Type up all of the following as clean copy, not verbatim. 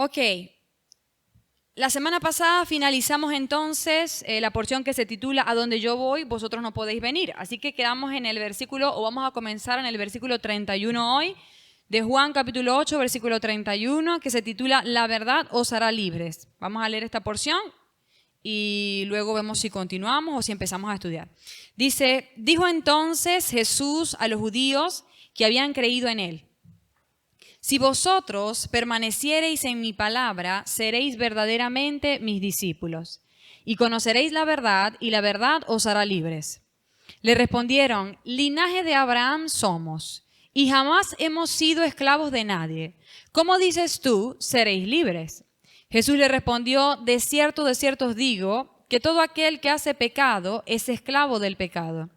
Ok, la semana pasada finalizamos entonces la porción que se titula A donde yo voy, vosotros no podéis venir. Así que quedamos en el versículo, o vamos a comenzar en el versículo 31 hoy, de Juan capítulo 8, versículo 31, que se titula La verdad os hará libres. Vamos a leer esta porción y luego vemos si continuamos o si empezamos a estudiar. Dice, dijo entonces Jesús a los judíos que habían creído en él: si vosotros permaneciereis en mi palabra, seréis verdaderamente mis discípulos, y conoceréis la verdad, y la verdad os hará libres. Le respondieron: linaje de Abraham somos, y jamás hemos sido esclavos de nadie. ¿Cómo dices tú, seréis libres? Jesús le respondió: de cierto os digo, que todo aquel que hace pecado es esclavo del pecado.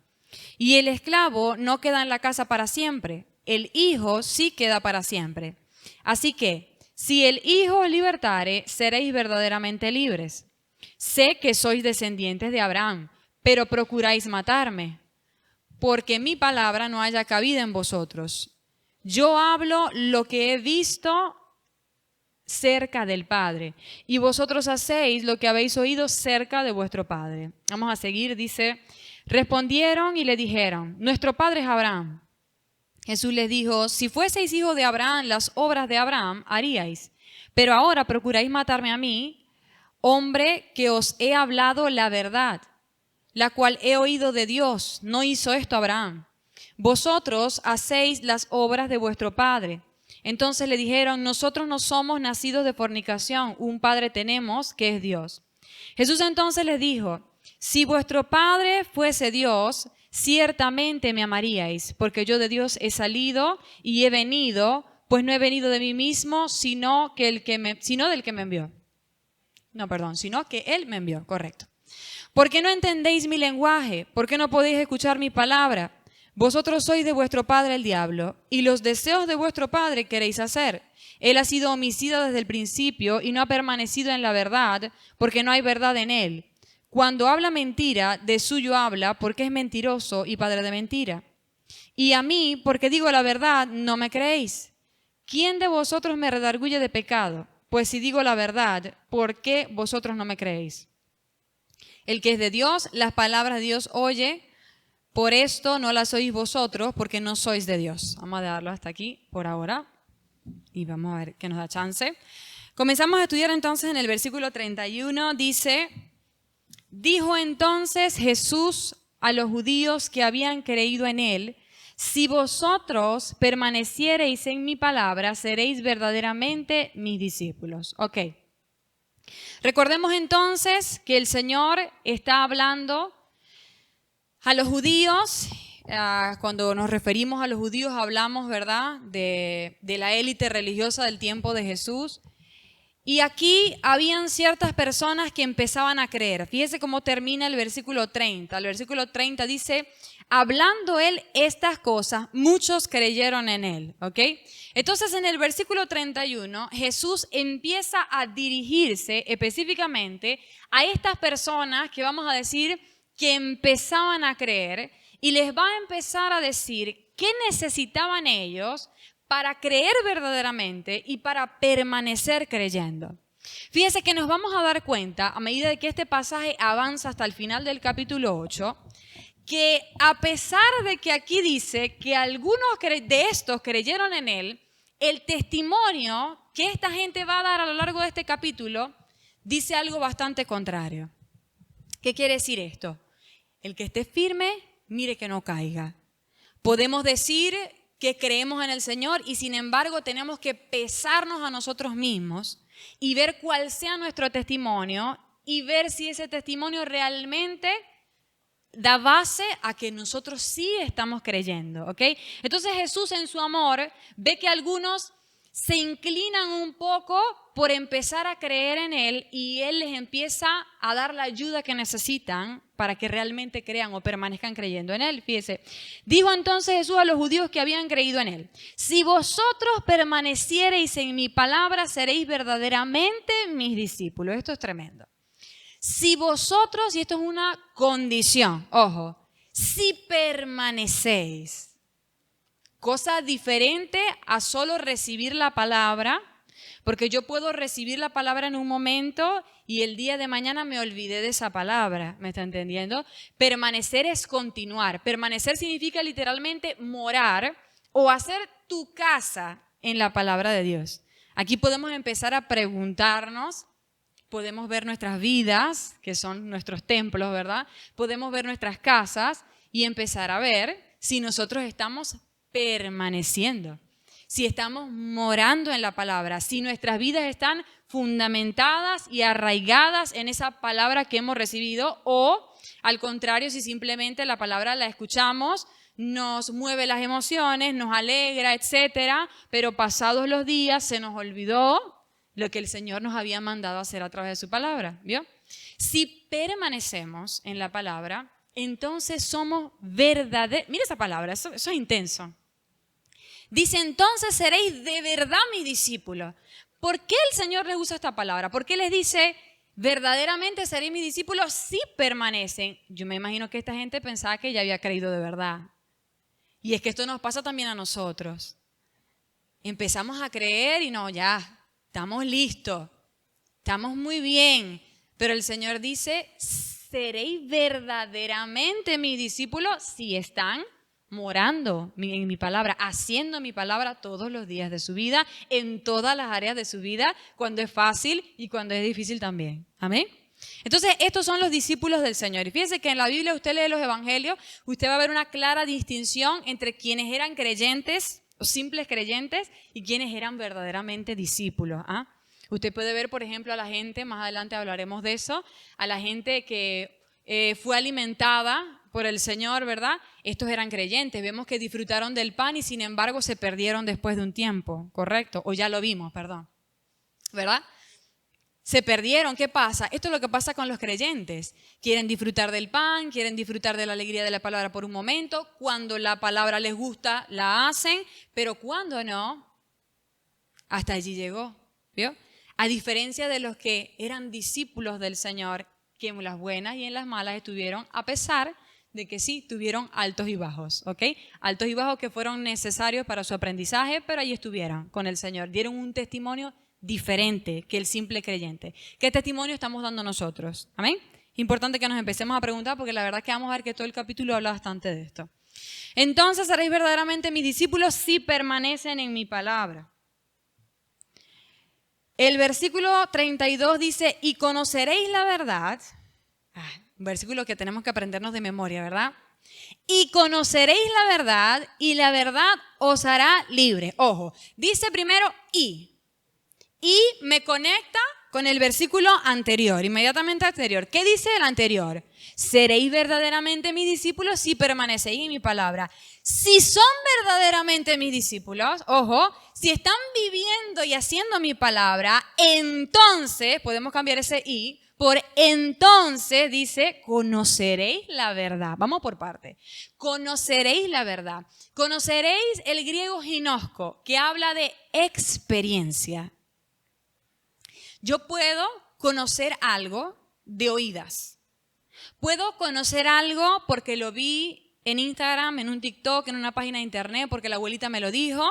Y el esclavo no queda en la casa para siempre, el Hijo sí queda para siempre. Así que, si el Hijo os libertare, seréis verdaderamente libres. Sé que sois descendientes de Abraham, pero procuráis matarme, porque mi palabra no haya cabida en vosotros. Yo hablo lo que he visto cerca del Padre, y vosotros hacéis lo que habéis oído cerca de vuestro Padre. Vamos a seguir, dice, respondieron y le dijeron: nuestro padre es Abraham. Jesús les dijo: si fueseis hijos de Abraham, las obras de Abraham haríais, pero ahora procuráis matarme a mí, hombre que os he hablado la verdad, la cual he oído de Dios. No hizo esto Abraham. Vosotros hacéis las obras de vuestro padre. Entonces le dijeron: nosotros no somos nacidos de fornicación, un padre tenemos, que es Dios. Jesús entonces les dijo: si vuestro padre fuese Dios, ciertamente me amaríais, porque yo de Dios he salido y he venido, pues no he venido de mí mismo, sino del que me envió. Sino que Él me envió, correcto. ¿Por qué no entendéis mi lenguaje? ¿Por qué no podéis escuchar mi palabra? Vosotros sois de vuestro padre el diablo, y los deseos de vuestro padre queréis hacer. Él ha sido homicida desde el principio y no ha permanecido en la verdad, porque no hay verdad en él. Cuando habla mentira, de suyo habla, porque es mentiroso y padre de mentira. Y a mí, porque digo la verdad, no me creéis. ¿Quién de vosotros me redarguye de pecado? Pues si digo la verdad, ¿por qué vosotros no me creéis? El que es de Dios, las palabras de Dios oye. Por esto no las oís vosotros, porque no sois de Dios. Vamos a dejarlo hasta aquí por ahora y vamos a ver qué nos da chance. Comenzamos a estudiar entonces en el versículo 31. Dice: dijo entonces Jesús a los judíos que habían creído en él: si vosotros permaneciereis en mi palabra, seréis verdaderamente mis discípulos. Ok. Recordemos entonces que el Señor está hablando a los judíos. Cuando nos referimos a los judíos hablamos, ¿verdad?, de la élite religiosa del tiempo de Jesús. Y aquí habían ciertas personas que empezaban a creer. Fíjese cómo termina el versículo 30. El versículo 30 dice: hablando él estas cosas, muchos creyeron en él. ¿Ok? Entonces en el versículo 31 Jesús empieza a dirigirse específicamente a estas personas que vamos a decir que empezaban a creer, y les va a empezar a decir qué necesitaban ellos para creer verdaderamente y para permanecer creyendo. Fíjese que nos vamos a dar cuenta, a medida de que este pasaje avanza hasta el final del capítulo 8, que a pesar de que aquí dice que algunos de estos creyeron en él, el testimonio que esta gente va a dar a lo largo de este capítulo dice algo bastante contrario. ¿Qué quiere decir esto? El que esté firme, mire que no caiga. Podemos decir que creemos en el Señor y sin embargo tenemos que pesarnos a nosotros mismos y ver cuál sea nuestro testimonio y ver si ese testimonio realmente da base a que nosotros sí estamos creyendo, ¿ok? Entonces Jesús en su amor ve que algunos se inclinan un poco por empezar a creer en Él y Él les empieza a dar la ayuda que necesitan para que realmente crean o permanezcan creyendo en Él. Fíjese, dijo entonces Jesús a los judíos que habían creído en Él: si vosotros permaneciereis en mi palabra, seréis verdaderamente mis discípulos. Esto es tremendo. Si vosotros, y esto es una condición, ojo, si permanecéis, cosa diferente a solo recibir la palabra Porque yo puedo recibir la palabra en un momento y el día de mañana me olvidé de esa palabra. ¿Me está entendiendo? Permanecer es continuar. Permanecer significa literalmente morar o hacer tu casa en la palabra de Dios. Aquí podemos empezar a preguntarnos, podemos ver nuestras vidas, que son nuestros templos, ¿verdad? Podemos ver nuestras casas y empezar a ver si nosotros estamos permaneciendo, si estamos morando en la palabra, si nuestras vidas están fundamentadas y arraigadas en esa palabra que hemos recibido, o al contrario, si simplemente la palabra la escuchamos, nos mueve las emociones, nos alegra, etcétera, pero pasados los días se nos olvidó lo que el Señor nos había mandado hacer a través de su palabra, ¿vio? Si permanecemos en la palabra, entonces somos verdaderos. Mira esa palabra, eso es intenso. Dice, entonces seréis de verdad mis discípulos. ¿Por qué el Señor les usa esta palabra? ¿Por qué les dice, verdaderamente seréis mis discípulos si permanecen? Yo me imagino que esta gente pensaba que ya había creído de verdad. Y es que esto nos pasa también a nosotros. Empezamos a creer y no, ya, estamos listos, estamos muy bien. Pero el Señor dice, seréis verdaderamente mis discípulos si están morando en mi palabra, haciendo mi palabra todos los días de su vida, en todas las áreas de su vida, cuando es fácil y cuando es difícil también. Amén. Entonces, estos son los discípulos del Señor. Y fíjense que en la Biblia usted lee los evangelios, usted va a ver una clara distinción entre quienes eran creyentes o simples creyentes y quienes eran verdaderamente discípulos. ¿Ah? Usted puede ver, por ejemplo, a la gente, más adelante hablaremos de eso, a la gente que fue alimentada por el Señor, ¿verdad? Estos eran creyentes. Vemos que disfrutaron del pan y sin embargo se perdieron después de un tiempo, ¿correcto? O ya lo vimos, perdón, ¿verdad? Se perdieron, ¿qué pasa? Esto es lo que pasa con los creyentes. Quieren disfrutar del pan, quieren disfrutar de la alegría de la palabra por un momento. Cuando la palabra les gusta, la hacen, pero cuando no, hasta allí llegó, ¿vio? A diferencia de los que eran discípulos del Señor, que en las buenas y en las malas estuvieron, a pesar de que sí, tuvieron altos y bajos, ¿ok? Altos y bajos que fueron necesarios para su aprendizaje, pero allí estuvieron con el Señor. Dieron un testimonio diferente que el simple creyente. ¿Qué testimonio estamos dando nosotros? ¿Amén? Importante que nos empecemos a preguntar porque la verdad es que vamos a ver que todo el capítulo habla bastante de esto. Entonces seréis verdaderamente mis discípulos si permanecen en mi palabra. El versículo 32 dice, y conoceréis la verdad. Un versículo que tenemos que aprendernos de memoria, ¿verdad? Y conoceréis la verdad y la verdad os hará libre. Ojo, dice primero y me conecta con el versículo anterior, inmediatamente anterior. ¿Qué dice el anterior? Seréis verdaderamente mis discípulos si permanecéis en mi palabra. Si son verdaderamente mis discípulos, ojo, si están viviendo y haciendo mi palabra, entonces, podemos cambiar ese y, por entonces dice, conoceréis la verdad. Vamos por parte. Conoceréis la verdad. Conoceréis el griego ginosco, que habla de experiencia. Yo puedo conocer algo de oídas. Puedo conocer algo porque lo vi en Instagram, en un TikTok, en una página de internet, porque la abuelita me lo dijo.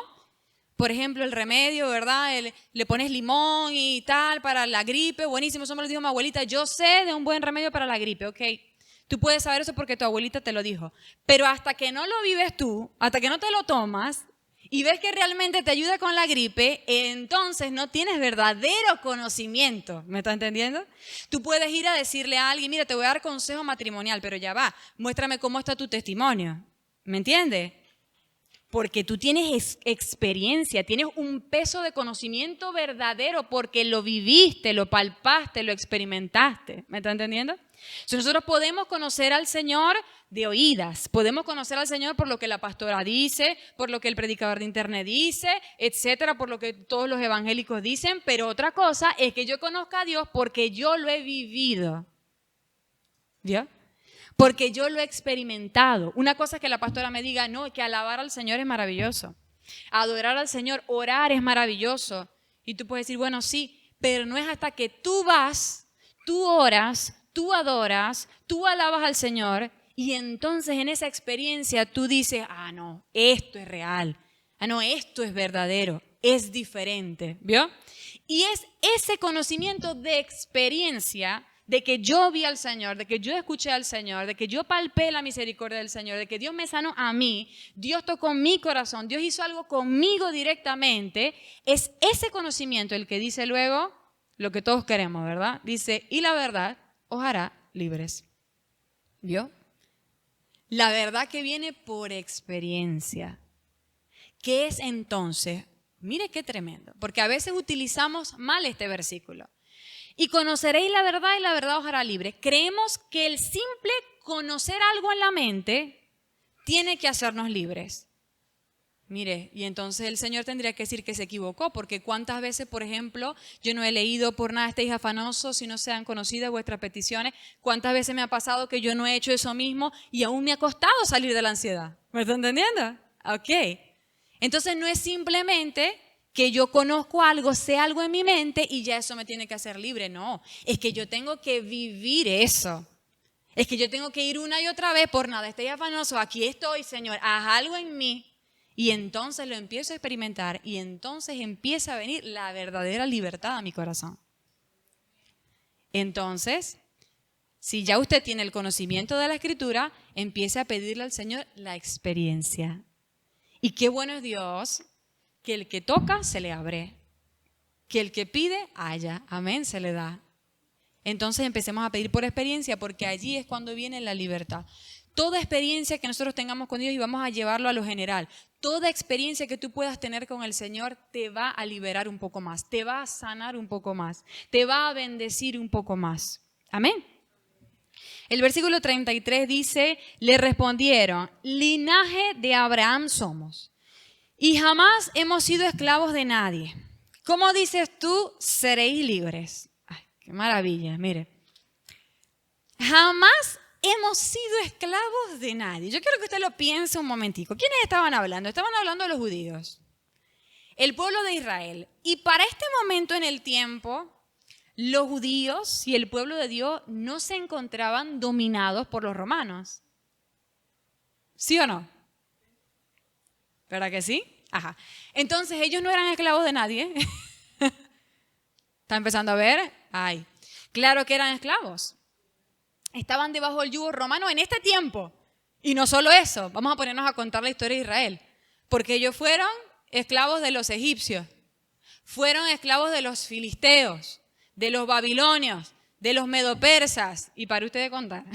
Por ejemplo, el remedio, ¿verdad? Le pones limón y tal para la gripe. Buenísimo, eso me lo dijo mi abuelita. Yo sé de un buen remedio para la gripe, ¿ok? Tú puedes saber eso porque tu abuelita te lo dijo. Pero hasta que no lo vives tú, hasta que no te lo tomas y ves que realmente te ayuda con la gripe, entonces no tienes verdadero conocimiento. ¿Me estás entendiendo? Tú puedes ir a decirle a alguien, mira, te voy a dar consejo matrimonial, pero ya va, muéstrame cómo está tu testimonio. ¿Me entiendes? Porque tú tienes experiencia, tienes un peso de conocimiento verdadero porque lo viviste, lo palpaste, lo experimentaste. ¿Me estás entendiendo? Si nosotros podemos conocer al Señor de oídas, podemos conocer al Señor por lo que la pastora dice, por lo que el predicador de internet dice, etcétera, por lo que todos los evangélicos dicen, pero otra cosa es que yo conozca a Dios porque yo lo he vivido. ¿Vio? Porque yo lo he experimentado. Una cosa es que la pastora me diga, no, que alabar al Señor es maravilloso. Adorar al Señor, orar es maravilloso. Y tú puedes decir, bueno, sí, pero no es hasta que tú vas, tú oras, tú adoras, tú alabas al Señor y entonces en esa experiencia tú dices, ah, no, esto es real. Ah, no, esto es verdadero. es diferente, ¿vio? Y es ese conocimiento de experiencia de que yo vi al Señor, de que yo escuché al Señor, de que yo palpé la misericordia del Señor, de que Dios me sanó a mí, Dios tocó mi corazón, Dios hizo algo conmigo directamente. Es ese conocimiento el que dice luego lo que todos queremos, ¿verdad? Dice, y la verdad os hará libres. ¿Vio? La verdad que viene por experiencia. ¿Qué es entonces? Mire qué tremendo, porque a veces utilizamos mal este versículo. Y conoceréis la verdad y la verdad os hará libre. Creemos que el simple conocer algo en la mente tiene que hacernos libres. Mire, y entonces el Señor tendría que decir que se equivocó, porque cuántas veces, por ejemplo, yo no he leído por nada estéis afanosos si no sean conocidas vuestras peticiones. Cuántas veces me ha pasado que yo no he hecho eso mismo y aún me ha costado salir de la ansiedad. ¿Me está entendiendo? Ok. Entonces no es simplemente que yo conozco algo, sé algo en mi mente y ya eso me tiene que hacer libre. No, es que yo tengo que vivir eso. Es que yo tengo que ir una y otra vez, por nada estoy afanoso, aquí estoy, Señor, haz algo en mí. Y entonces lo empiezo a experimentar y entonces empieza a venir la verdadera libertad a mi corazón. Entonces, si ya usted tiene el conocimiento de la Escritura, empiece a pedirle al Señor la experiencia. Y qué bueno es Dios, que el que toca se le abre, que el que pide haya, amén, se le da. Entonces empecemos a pedir por experiencia, porque allí es cuando viene la libertad. Toda experiencia que nosotros tengamos con Dios, y vamos a llevarlo a lo general, toda experiencia que tú puedas tener con el Señor te va a liberar un poco más, te va a sanar un poco más, te va a bendecir un poco más. Amén. El versículo 33 dice, le respondieron, linaje de Abraham somos y jamás hemos sido esclavos de nadie. ¿Cómo dices tú, seréis libres? Ay, qué maravilla, mire. Jamás hemos sido esclavos de nadie. Yo quiero que usted lo piense un momentico. ¿Quiénes estaban hablando? Estaban hablando de los judíos, el pueblo de Israel. Y para este momento en el tiempo, los judíos y el pueblo de Dios no se encontraban dominados por los romanos. ¿Sí o no? ¿Verdad que sí? Ajá. Entonces ellos no eran esclavos de nadie. ¿Está empezando a ver? Ay, claro que eran esclavos. Estaban debajo del yugo romano en este tiempo. Y no solo eso, vamos a ponernos a contar la historia de Israel. Porque ellos fueron esclavos de los egipcios, fueron esclavos de los filisteos, de los babilonios, de los medopersas. Y para ustedes contar.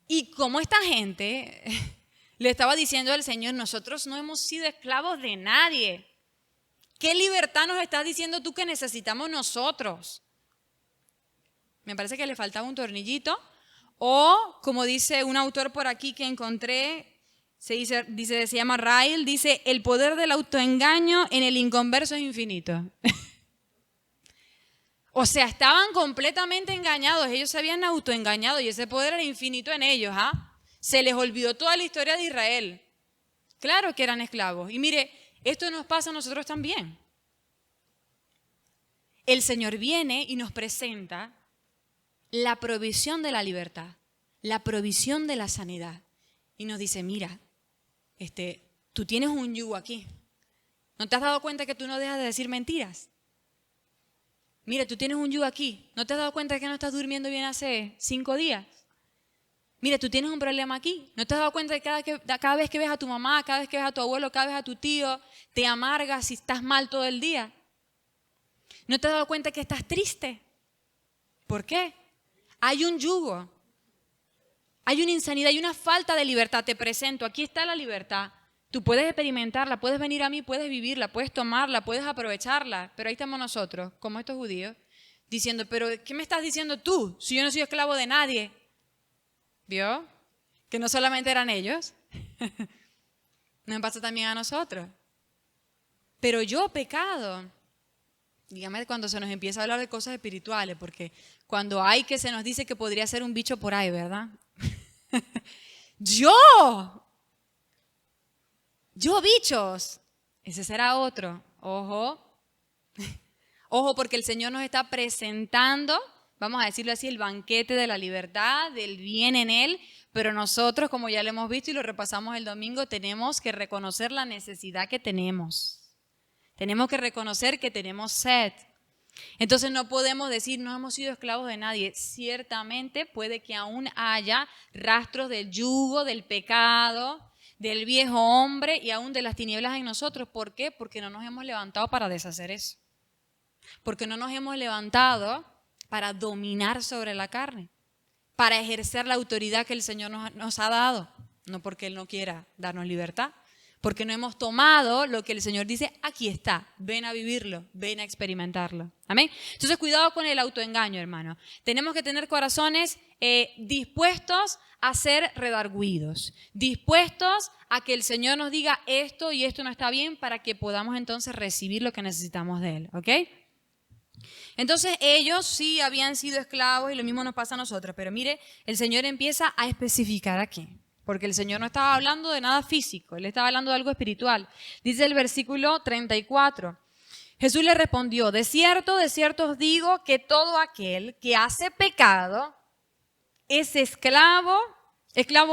Y como esta gente le estaba diciendo al Señor, nosotros no hemos sido esclavos de nadie. ¿Qué libertad nos estás diciendo tú que necesitamos nosotros? Me parece que le faltaba un tornillito. O, como dice un autor por aquí que encontré, se llama Ryle, dice, el poder del autoengaño en el inconverso es infinito. O sea, estaban completamente engañados, ellos se habían autoengañado y ese poder era infinito en ellos. Se les olvidó toda la historia de Israel. Claro que eran esclavos. Y mire, esto nos pasa a nosotros también. El Señor viene y nos presenta la provisión de la libertad, la provisión de la sanidad. Y nos dice, mira, tú tienes un yugo aquí. ¿No te has dado cuenta que tú no dejas de decir mentiras? Mira, tú tienes un yugo aquí. ¿No te has dado cuenta que no estás durmiendo bien hace 5 días? Mira, tú tienes un problema aquí. ¿No te has dado cuenta de que cada vez que ves a tu mamá, cada vez que ves a tu abuelo, cada vez a tu tío, te amargas y estás mal todo el día? ¿No te has dado cuenta que estás triste? ¿Por qué? Hay un yugo, hay una insanidad, hay una falta de libertad. Te presento, aquí está la libertad. Tú puedes experimentarla, puedes venir a mí, puedes vivirla, puedes tomarla, puedes aprovecharla. Pero ahí estamos nosotros, como estos judíos, diciendo, pero ¿qué me estás diciendo tú si yo no soy esclavo de nadie? ¿Vio? Que no solamente eran ellos, nos pasa también a nosotros. Pero yo pecado. Dígame cuando se nos empieza a hablar de cosas espirituales, porque cuando hay que se nos dice que podría ser un bicho por ahí, ¿verdad? ¡Yo bichos! Ese será otro. Ojo. Ojo, porque el Señor nos está presentando, vamos a decirlo así, el banquete de la libertad, del bien en Él, Pero nosotros, como ya lo hemos visto y lo repasamos el domingo, tenemos que reconocer la necesidad que tenemos. Tenemos que reconocer que tenemos sed. Entonces no podemos decir, no hemos sido esclavos de nadie. Ciertamente puede que aún haya rastros del yugo, del pecado, del viejo hombre y aún de las tinieblas en nosotros. ¿Por qué? Porque no nos hemos levantado para deshacer eso. Porque no nos hemos levantado para dominar sobre la carne, para ejercer la autoridad que el Señor nos ha dado. No porque Él no quiera darnos libertad. Porque no hemos tomado lo que el Señor dice, aquí está, ven a vivirlo, ven a experimentarlo. Amén. Entonces, cuidado con el autoengaño, hermano. Tenemos que tener corazones dispuestos a ser redarguidos, dispuestos a que el Señor nos diga esto y esto no está bien para que podamos entonces recibir lo que necesitamos de Él. ¿Ok? Entonces, ellos sí habían sido esclavos y lo mismo nos pasa a nosotros. Pero mire, el Señor empieza a especificar aquí. Porque el Señor no estaba hablando de nada físico, Él estaba hablando de algo espiritual. Dice el versículo 34. Jesús le respondió, de cierto os digo que todo aquel que hace pecado es esclavo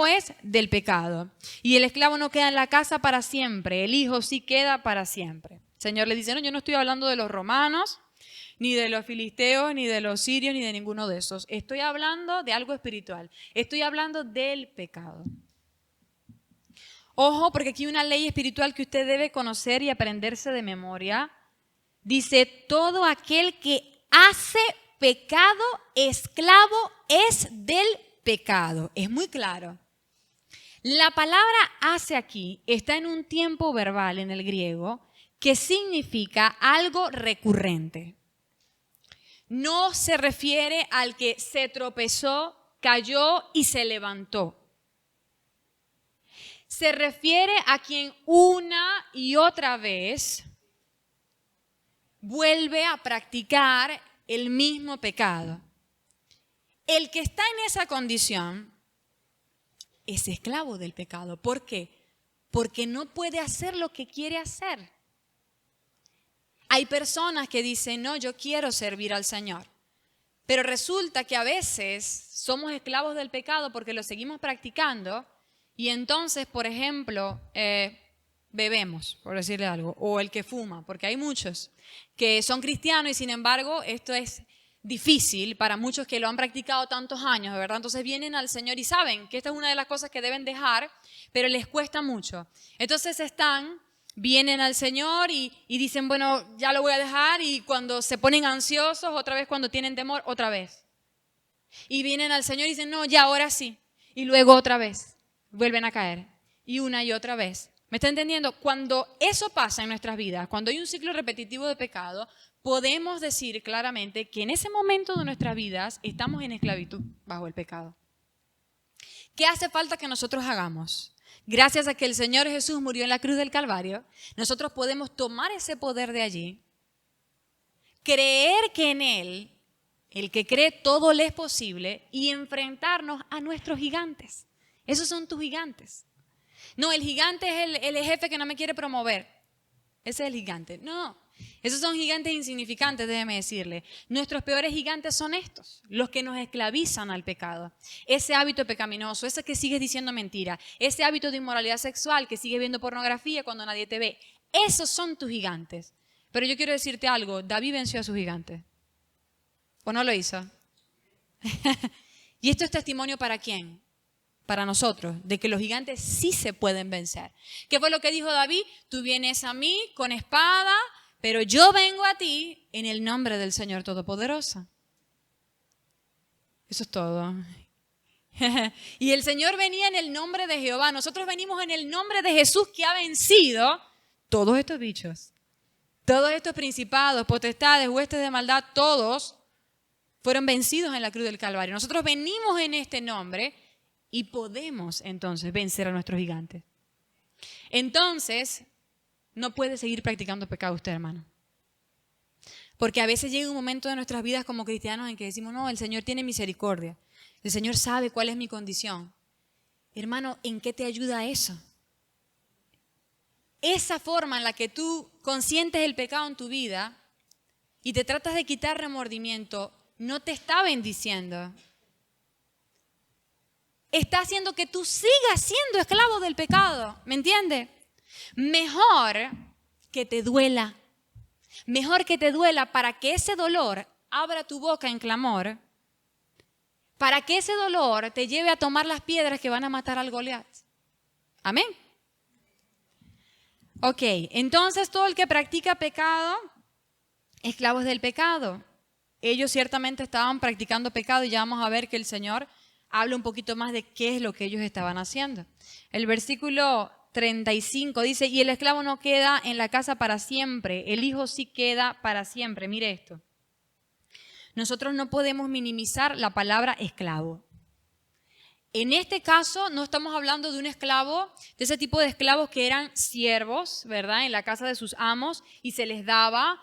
es del pecado. Y el esclavo no queda en la casa para siempre, el hijo sí queda para siempre. El Señor le dice, no, yo no estoy hablando de los romanos, ni de los filisteos, ni de los sirios, ni de ninguno de esos. Estoy hablando de algo espiritual. Estoy hablando del pecado. Ojo, porque aquí hay una ley espiritual que usted debe conocer y aprenderse de memoria. Dice, todo aquel que hace pecado, esclavo es del pecado. Es muy claro. La palabra hace aquí está en un tiempo verbal en el griego que significa algo recurrente. No se refiere al que se tropezó, cayó y se levantó. Se refiere a quien una y otra vez vuelve a practicar el mismo pecado. El que está en esa condición es esclavo del pecado. ¿Por qué? Porque no puede hacer lo que quiere hacer. Hay personas que dicen, no, yo quiero servir al Señor. Pero resulta que a veces somos esclavos del pecado porque lo seguimos practicando. Y entonces, por ejemplo, bebemos, por decirle algo, o el que fuma, porque hay muchos que son cristianos y sin embargo esto es difícil para muchos que lo han practicado tantos años, ¿verdad? Entonces vienen al Señor y saben que esta es una de las cosas que deben dejar, pero les cuesta mucho. Entonces vienen al Señor y dicen, bueno, ya lo voy a dejar, y cuando se ponen ansiosos, otra vez, cuando tienen temor, otra vez. Y vienen al Señor y dicen, no, ya ahora sí, y luego otra vez. Vuelven a caer y una y otra vez. ¿Me está entendiendo? Cuando eso pasa en nuestras vidas, cuando hay un ciclo repetitivo de pecado, podemos decir claramente que en ese momento de nuestras vidas estamos en esclavitud bajo el pecado. ¿Qué hace falta que nosotros hagamos? Gracias a que el Señor Jesús murió en la cruz del Calvario, nosotros podemos tomar ese poder de allí, creer que en Él, el que cree todo le es posible, y enfrentarnos a nuestros gigantes. Esos son tus gigantes. No, el gigante es el jefe que no me quiere promover. Ese es el gigante. No, esos son gigantes insignificantes, déjeme decirle. Nuestros peores gigantes son estos, los que nos esclavizan al pecado. Ese hábito pecaminoso, ese que sigues diciendo mentira, ese hábito de inmoralidad sexual, que sigues viendo pornografía cuando nadie te ve. Esos son tus gigantes. Pero yo quiero decirte algo, David venció a sus gigantes. ¿O no lo hizo? ¿Y esto es testimonio para quién? Para nosotros, de que los gigantes sí se pueden vencer. ¿Qué fue lo que dijo David? Tú vienes a mí con espada, pero yo vengo a ti en el nombre del Señor Todopoderoso. Eso es todo. Y el Señor venía en el nombre de Jehová. Nosotros venimos en el nombre de Jesús, que ha vencido todos estos bichos. Todos estos principados, potestades, huestes de maldad, todos fueron vencidos en la cruz del Calvario. Nosotros venimos en este nombre y podemos entonces vencer a nuestros gigantes. Entonces, no puede seguir practicando pecado usted, hermano. Porque a veces llega un momento de nuestras vidas como cristianos en que decimos, no, el Señor tiene misericordia. El Señor sabe cuál es mi condición. Hermano, ¿en qué te ayuda eso? Esa forma en la que tú consientes el pecado en tu vida y te tratas de quitar remordimiento, no te está bendiciendo. está haciendo que tú sigas siendo esclavo del pecado. ¿Me entiendes? Mejor que te duela. Mejor que te duela para que ese dolor abra tu boca en clamor, para que ese dolor te lleve a tomar las piedras que van a matar al Goliat. Amén. Ok, entonces todo el que practica pecado, esclavos del pecado. Ellos ciertamente estaban practicando pecado y ya vamos a ver que el Señor habla un poquito más de qué es lo que ellos estaban haciendo. El versículo 35 dice, y el esclavo no queda en la casa para siempre, el hijo sí queda para siempre. Mire esto. Nosotros no podemos minimizar la palabra esclavo. En este caso no estamos hablando de un esclavo, de ese tipo de esclavos que eran siervos, ¿verdad? En la casa de sus amos y se les daba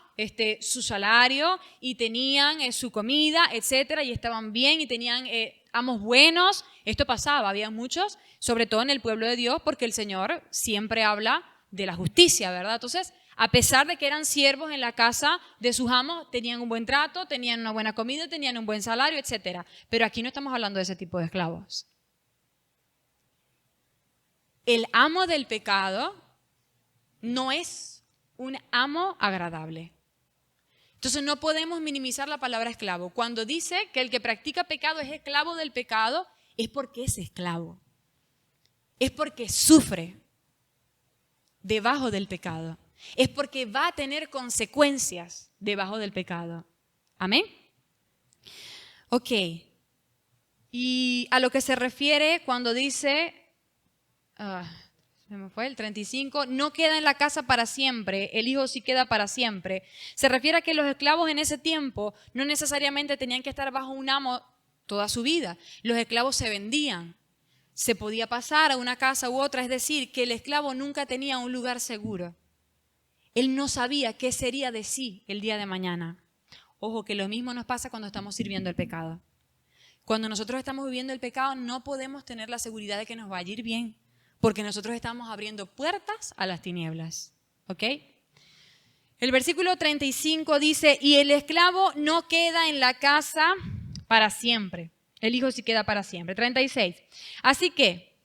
su salario y tenían su comida, etcétera, y estaban bien y tenían amos buenos. Esto pasaba, había muchos, sobre todo en el pueblo de Dios, porque el Señor siempre habla de la justicia, ¿verdad? Entonces, a pesar de que eran siervos en la casa de sus amos, tenían un buen trato, tenían una buena comida, tenían un buen salario, etcétera. Pero aquí no estamos hablando de ese tipo de esclavos. El amo del pecado no es un amo agradable. Entonces no podemos minimizar la palabra esclavo. Cuando dice que el que practica pecado es esclavo del pecado, es porque es esclavo. Es porque sufre debajo del pecado. Es porque va a tener consecuencias debajo del pecado. ¿Amén? Ok. Y a lo que se refiere cuando dice... se me fue el 35, no queda en la casa para siempre, el hijo sí queda para siempre. Se refiere a que los esclavos en ese tiempo no necesariamente tenían que estar bajo un amo toda su vida. Los esclavos se vendían, se podía pasar a una casa u otra, es decir, que el esclavo nunca tenía un lugar seguro. Él no sabía qué sería de sí el día de mañana. Ojo, que lo mismo nos pasa cuando estamos sirviendo el pecado. Cuando nosotros estamos viviendo el pecado no podemos tener la seguridad de que nos va a ir bien. Porque nosotros estamos abriendo puertas a las tinieblas. ¿Ok? El versículo 35 dice, y el esclavo no queda en la casa para siempre. El hijo sí queda para siempre. 36. Así que,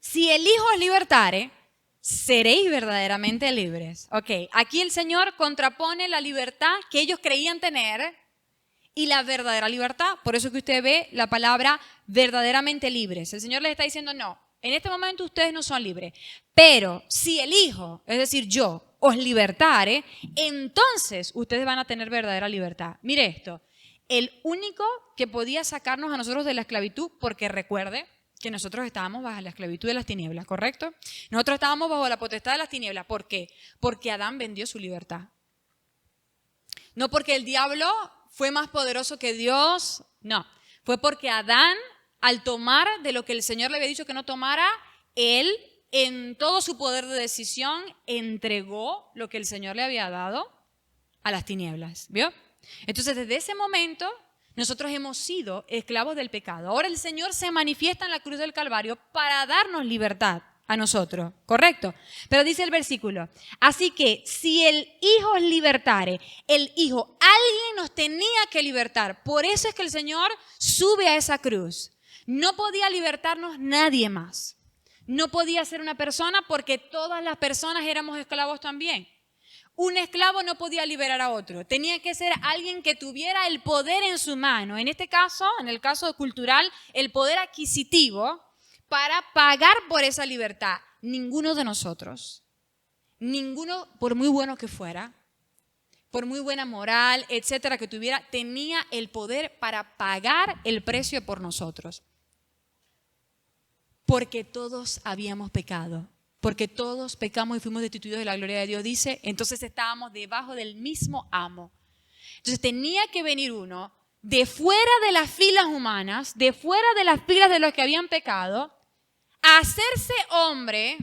si el hijo os libertare, seréis verdaderamente libres. Ok, aquí el Señor contrapone la libertad que ellos creían tener y la verdadera libertad. Por eso que usted ve la palabra verdaderamente libres. El Señor les está diciendo, no. En este momento ustedes no son libres, pero si el Hijo, es decir, yo, os libertare, entonces ustedes van a tener verdadera libertad. Mire esto, el único que podía sacarnos a nosotros de la esclavitud, porque recuerde que nosotros estábamos bajo la esclavitud de las tinieblas, ¿correcto? Nosotros estábamos bajo la potestad de las tinieblas. ¿Por qué? Porque Adán vendió su libertad. No porque el diablo fue más poderoso que Dios, no. Fue porque Adán, al tomar de lo que el Señor le había dicho que no tomara, él, en todo su poder de decisión, entregó lo que el Señor le había dado a las tinieblas. ¿Vio? Entonces, desde ese momento, nosotros hemos sido esclavos del pecado. Ahora el Señor se manifiesta en la cruz del Calvario para darnos libertad a nosotros, ¿correcto? Pero dice el versículo, así que si el Hijo os libertare, el Hijo, alguien nos tenía que libertar. Por eso es que el Señor sube a esa cruz. No podía libertarnos nadie más. No podía ser una persona porque todas las personas éramos esclavos también. Un esclavo no podía liberar a otro. Tenía que ser alguien que tuviera el poder en su mano. En este caso, en el caso cultural, el poder adquisitivo para pagar por esa libertad. Ninguno de nosotros. Ninguno, por muy bueno que fuera, por muy buena moral, etcétera, que tuviera, tenía el poder para pagar el precio por nosotros. Porque todos habíamos pecado, porque todos pecamos y fuimos destituidos de la gloria de Dios, dice, entonces estábamos debajo del mismo amo. Entonces tenía que venir uno de fuera de las filas humanas, de fuera de las filas de los que habían pecado, a hacerse hombre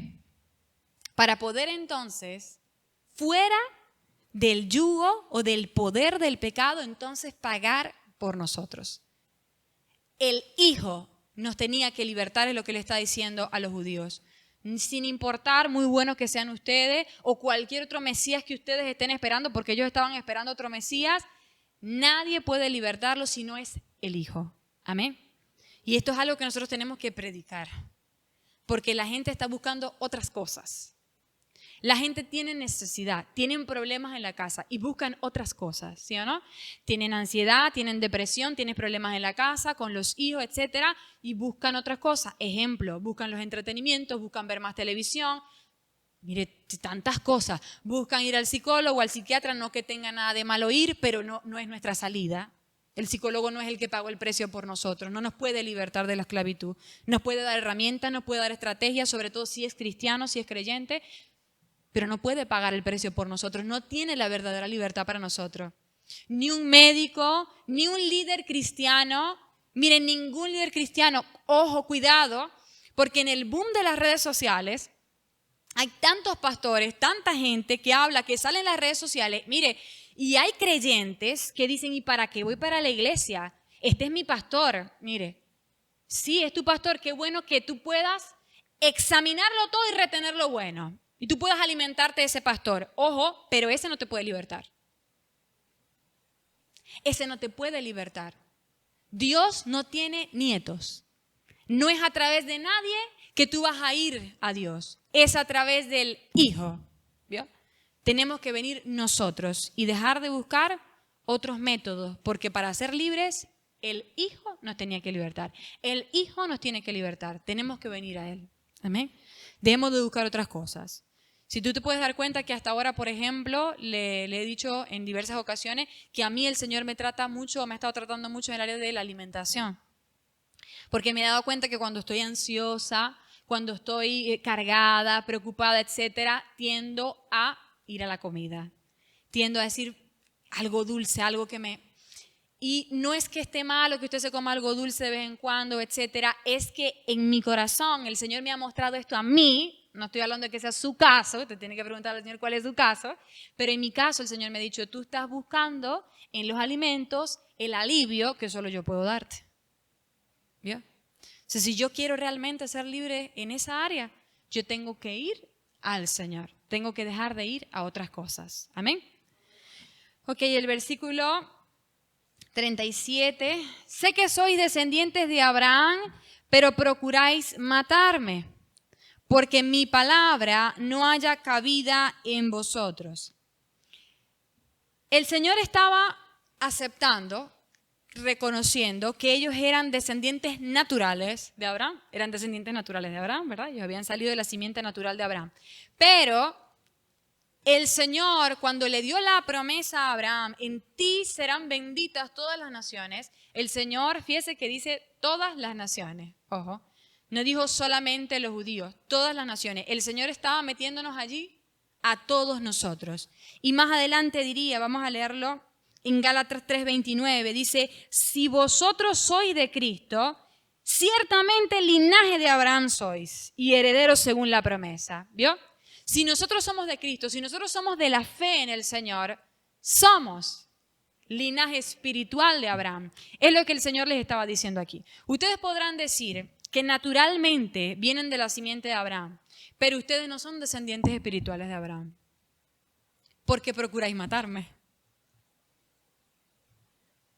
para poder entonces, fuera del yugo o del poder del pecado, entonces pagar por nosotros. El Hijo nos tenía que libertar, es lo que le está diciendo a los judíos. Sin importar muy buenos que sean ustedes o cualquier otro Mesías que ustedes estén esperando, porque ellos estaban esperando otro Mesías, nadie puede libertarlos si no es el Hijo. Amén. Y esto es algo que nosotros tenemos que predicar, porque la gente está buscando otras cosas. La gente tiene necesidad, tienen problemas en la casa y buscan otras cosas, ¿sí o no? Tienen ansiedad, tienen depresión, tienen problemas en la casa, con los hijos, etcétera, y buscan otras cosas. Ejemplo, buscan los entretenimientos, buscan ver más televisión. Mire, tantas cosas. Buscan ir al psicólogo o al psiquiatra, no que tenga nada de malo ir, pero no es nuestra salida. El psicólogo no es el que pagó el precio por nosotros, no nos puede libertar de la esclavitud. Nos puede dar herramientas, nos puede dar estrategias, sobre todo si es cristiano, si es creyente, pero no puede pagar el precio por nosotros, no tiene la verdadera libertad para nosotros. Ni un médico, ni un líder cristiano, miren, ningún líder cristiano, ojo, cuidado, porque en el boom de las redes sociales hay tantos pastores, tanta gente que habla, que sale en las redes sociales, mire, y hay creyentes que dicen, ¿y para qué voy para la iglesia? Este es mi pastor, mire, sí, es tu pastor, qué bueno que tú puedas examinarlo todo y retener lo bueno. Y tú puedas alimentarte de ese pastor. Ojo, pero ese no te puede libertar. Ese no te puede libertar. Dios no tiene nietos. No es a través de nadie que tú vas a ir a Dios. Es a través del Hijo. ¿Vio? Tenemos que venir nosotros y dejar de buscar otros métodos. Porque para ser libres, el Hijo nos tenía que libertar. El Hijo nos tiene que libertar. Tenemos que venir a Él. Amén. Debemos de buscar otras cosas. Si tú te puedes dar cuenta que hasta ahora, por ejemplo, le he dicho en diversas ocasiones que a mí el Señor me trata mucho, me ha estado tratando mucho en el área de la alimentación. Porque me he dado cuenta que cuando estoy ansiosa, cuando estoy cargada, preocupada, etcétera, tiendo a ir a la comida. Tiendo a decir algo dulce, algo que me... Y no es que esté malo que usted se coma algo dulce de vez en cuando, etcétera. Es que en mi corazón el Señor me ha mostrado esto a mí. No estoy hablando de que sea su caso, te tiene que preguntar al Señor cuál es su caso, pero en mi caso el Señor me ha dicho, tú estás buscando en los alimentos el alivio que solo yo puedo darte. ¿Vio? O sea, si yo quiero realmente ser libre en esa área, yo tengo que ir al Señor, tengo que dejar de ir a otras cosas. Amén. Ok, el versículo 37, sé que sois descendientes de Abraham, pero procuráis matarme, porque mi palabra no haya cabida en vosotros. El Señor estaba aceptando, reconociendo que ellos eran descendientes naturales de Abraham. Eran descendientes naturales de Abraham, ¿verdad? Ellos habían salido de la simiente natural de Abraham. Pero el Señor, cuando le dio la promesa a Abraham, en ti serán benditas todas las naciones, el Señor, fíjese que dice todas las naciones, ojo. No dijo solamente los judíos, todas las naciones. El Señor estaba metiéndonos allí a todos nosotros. Y más adelante diría, vamos a leerlo en Gálatas 3:29, dice, si vosotros sois de Cristo, ciertamente el linaje de Abraham sois y herederos según la promesa. ¿Vio? Si nosotros somos de Cristo, si nosotros somos de la fe en el Señor, somos linaje espiritual de Abraham. Es lo que el Señor les estaba diciendo aquí. Ustedes podrán decir que naturalmente vienen de la simiente de Abraham, pero ustedes no son descendientes espirituales de Abraham. Porque procuráis matarme.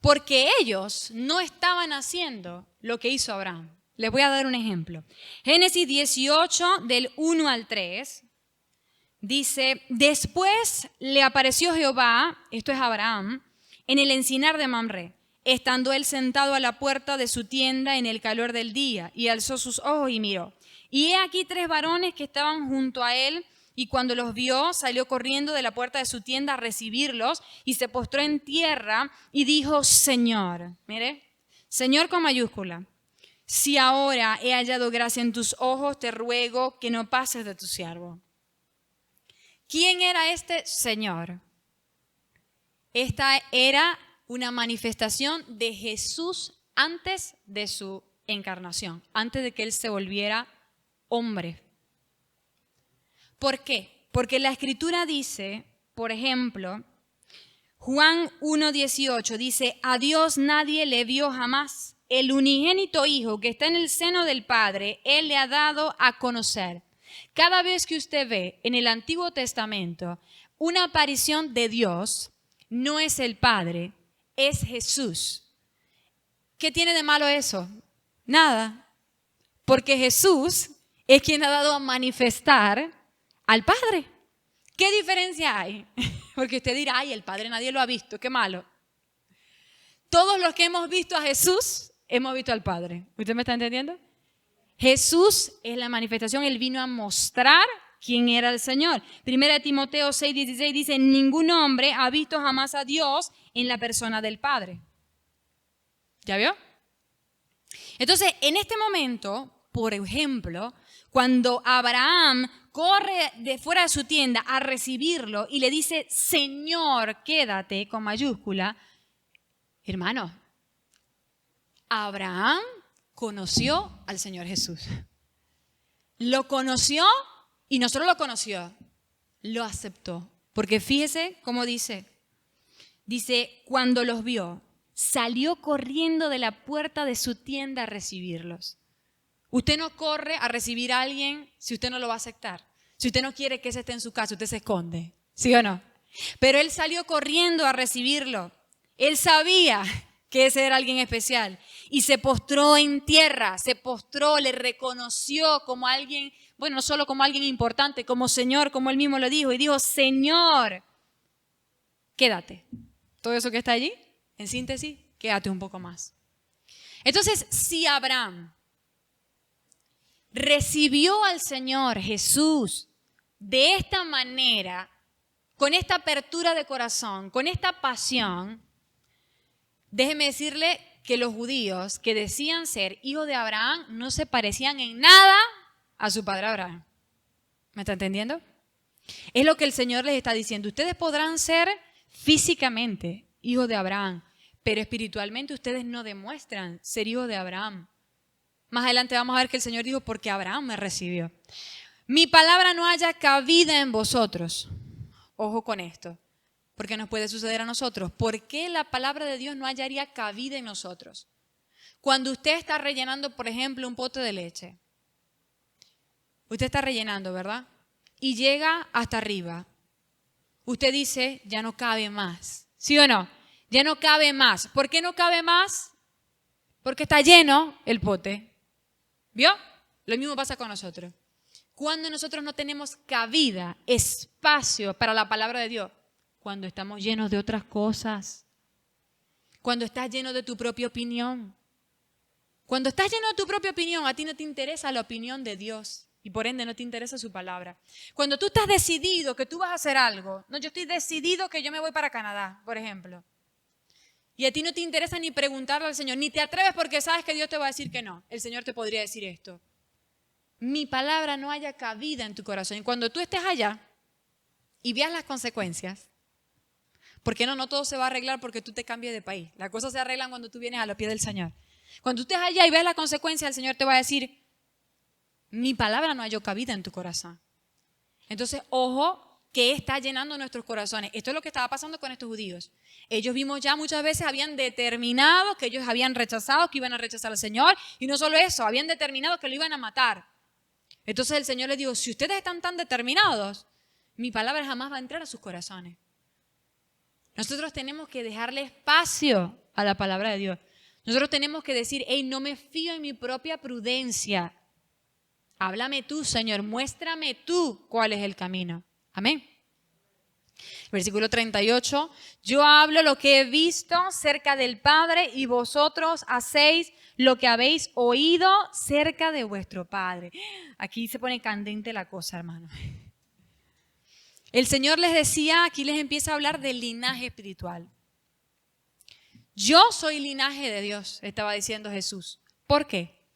Porque ellos no estaban haciendo lo que hizo Abraham. Les voy a dar un ejemplo. Génesis 18, del 1 al 3, dice, después le apareció Jehová, esto es Abraham, en el encinar de Mamre, estando él sentado a la puerta de su tienda en el calor del día, y alzó sus ojos y miró. Y he aquí 3 varones que estaban junto a él, y cuando los vio, salió corriendo de la puerta de su tienda a recibirlos, y se postró en tierra, y dijo, Señor, mire, Señor con mayúscula, si ahora he hallado gracia en tus ojos, te ruego que no pases de tu siervo. ¿Quién era este Señor? Esta era una manifestación de Jesús antes de su encarnación, antes de que Él se volviera hombre. ¿Por qué? Porque la Escritura dice, por ejemplo, Juan 1:18 dice, a Dios nadie le vio jamás. El unigénito Hijo que está en el seno del Padre, Él le ha dado a conocer. Cada vez que usted ve en el Antiguo Testamento una aparición de Dios, no es el Padre, es Jesús. ¿Qué tiene de malo eso? Nada. Porque Jesús es quien ha dado a manifestar al Padre. ¿Qué diferencia hay? Porque usted dirá, ay, el Padre nadie lo ha visto, qué malo. Todos los que hemos visto a Jesús, hemos visto al Padre. ¿Usted me está entendiendo? Jesús es la manifestación, Él vino a mostrar quién era el Señor. 1 Timoteo 6:16 dice, ningún hombre ha visto jamás a Dios en la persona del Padre. ¿Ya vio? Entonces, en este momento, por ejemplo, cuando Abraham corre de fuera de su tienda a recibirlo y le dice, Señor, quédate, con mayúscula, hermano, Abraham conoció al Señor Jesús. Lo conoció y no solo lo conoció, lo aceptó. Porque fíjese cómo dice, cuando los vio, salió corriendo de la puerta de su tienda a recibirlos. Usted no corre a recibir a alguien si usted no lo va a aceptar. Si usted no quiere que ese esté en su casa, usted se esconde. ¿Sí o no? Pero él salió corriendo a recibirlo. Él sabía que ese era alguien especial. Y se postró en tierra, se postró, le reconoció como alguien, bueno, no solo como alguien importante, como Señor, como él mismo lo dijo. Y dijo, Señor, quédate. Todo eso que está allí, en síntesis, quédate un poco más. Entonces, si Abraham recibió al Señor Jesús de esta manera, con esta apertura de corazón, con esta pasión, déjeme decirle que los judíos que decían ser hijos de Abraham no se parecían en nada a su padre Abraham. ¿Me está entendiendo? Es lo que el Señor les está diciendo. Ustedes podrán ser físicamente hijos de Abraham, pero espiritualmente ustedes no demuestran ser hijos de Abraham. Más adelante vamos a ver que el Señor dijo, porque Abraham me recibió. Mi palabra no haya cabida en vosotros. Ojo con esto, porque nos puede suceder a nosotros. ¿Por qué la palabra de Dios no hallaría cabida en nosotros? Cuando usted está rellenando, por ejemplo, un pote de leche. Usted está rellenando, ¿verdad? Y llega hasta arriba. Usted dice, ya no cabe más. ¿Sí o no? Ya no cabe más. ¿Por qué no cabe más? Porque está lleno el pote. ¿Vio? Lo mismo pasa con nosotros. Cuando nosotros no tenemos cabida, espacio para la palabra de Dios, cuando estamos llenos de otras cosas, cuando estás lleno de tu propia opinión. Cuando estás lleno de tu propia opinión, a ti no te interesa la opinión de Dios y por ende no te interesa su palabra. Cuando tú estás decidido que tú vas a hacer algo, no, yo estoy decidido que yo me voy para Canadá, por ejemplo, y a ti no te interesa ni preguntarle al Señor, ni te atreves porque sabes que Dios te va a decir que no. El Señor te podría decir esto. Mi palabra no haya cabida en tu corazón. Y cuando tú estés allá y veas las consecuencias, porque no todo se va a arreglar porque tú te cambies de país. Las cosas se arreglan cuando tú vienes a los pies del Señor. Cuando tú estés allá y veas las consecuencias, el Señor te va a decir, mi palabra no halló cabida en tu corazón. Entonces, ojo, que está llenando nuestros corazones. Esto es lo que estaba pasando con estos judíos. Ellos vimos ya muchas veces, habían determinado que ellos habían rechazado, que iban a rechazar al Señor. Y no solo eso, habían determinado que lo iban a matar. Entonces el Señor les dijo, si ustedes están tan determinados, mi palabra jamás va a entrar a sus corazones. Nosotros tenemos que dejarle espacio a la palabra de Dios. Nosotros tenemos que decir, hey, no me fío en mi propia prudencia. Háblame tú, Señor, muéstrame tú cuál es el camino. Amén. Versículo 38, yo hablo lo que he visto cerca del Padre y vosotros hacéis lo que habéis oído cerca de vuestro Padre. Aquí se pone candente la cosa, hermano. El Señor les decía, aquí les empieza a hablar del linaje espiritual. Yo soy linaje de Dios, estaba diciendo Jesús. ¿Por qué?